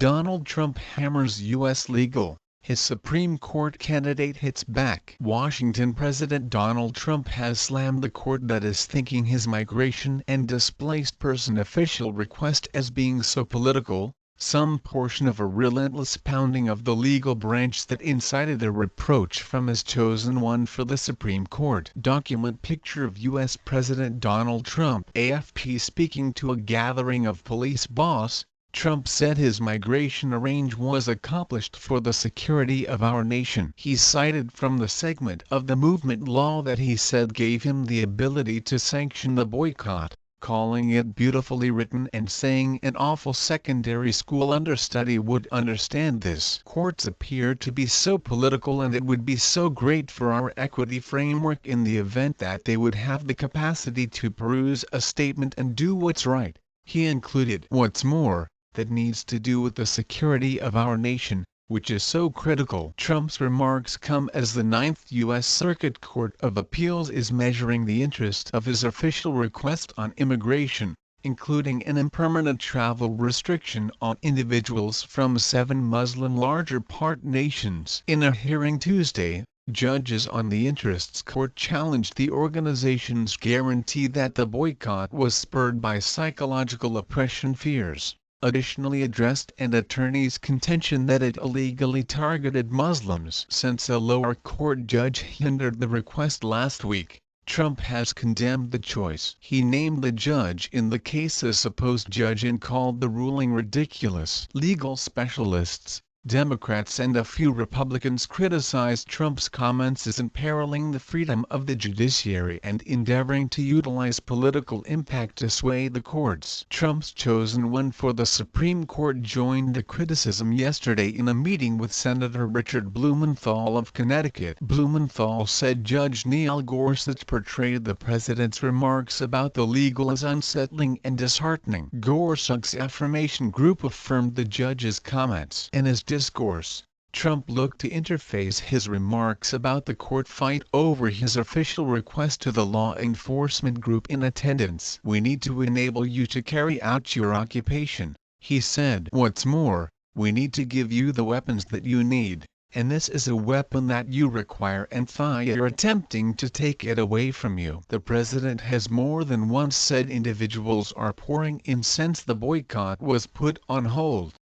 Donald Trump hammers U.S. legal. His Supreme Court candidate hits back. Washington President Donald Trump has slammed the court that is thinking his migration and displaced person official request as being so political, some portion of a relentless pounding of the legal branch that incited a reproach from his chosen one for the Supreme Court. Document picture of U.S. President Donald Trump. AFP speaking to a gathering of police boss. Trump said his migration arrange was accomplished for the security of our nation. He cited from the segment of the movement law that he said gave him the ability to sanction the boycott, calling it beautifully written and saying an awful secondary school understudy would understand this. Courts appear to be so political, and it would be so great for our equity framework in the event that they would have the capacity to peruse a statement and do what's right. He included, what's more, that needs to do with the security of our nation, which is so critical. Trump's remarks come as the Ninth U.S. Circuit Court of Appeals is measuring the interest of his official request on immigration, including an impermanent travel restriction on individuals from 7 Muslim larger part nations. In a hearing Tuesday, judges on the Interests Court challenged the organization's guarantee that the boycott was spurred by psychological oppression fears, additionally addressed an attorney's contention that it illegally targeted Muslims. Since a lower court judge hindered the request last week, Trump has condemned the choice. He named the judge in the case a supposed judge and called the ruling ridiculous. Legal specialists, Democrats and a few Republicans criticized Trump's comments as imperiling the freedom of the judiciary and endeavoring to utilize political impact to sway the courts. Trump's chosen one for the Supreme Court joined the criticism yesterday in a meeting with Senator Richard Blumenthal of Connecticut. Blumenthal said Judge Neil Gorsuch portrayed the president's remarks about the legal as unsettling and disheartening. Gorsuch's affirmation group affirmed the judge's comments. In his discourse, Trump looked to interface his remarks about the court fight over his official request to the law enforcement group in attendance. "We need to enable you to carry out your occupation," he said. "What's more, we need to give you the weapons that you need, and this is a weapon that you require and you're attempting to take it away from you." The president has more than once said individuals are pouring in since the boycott was put on hold.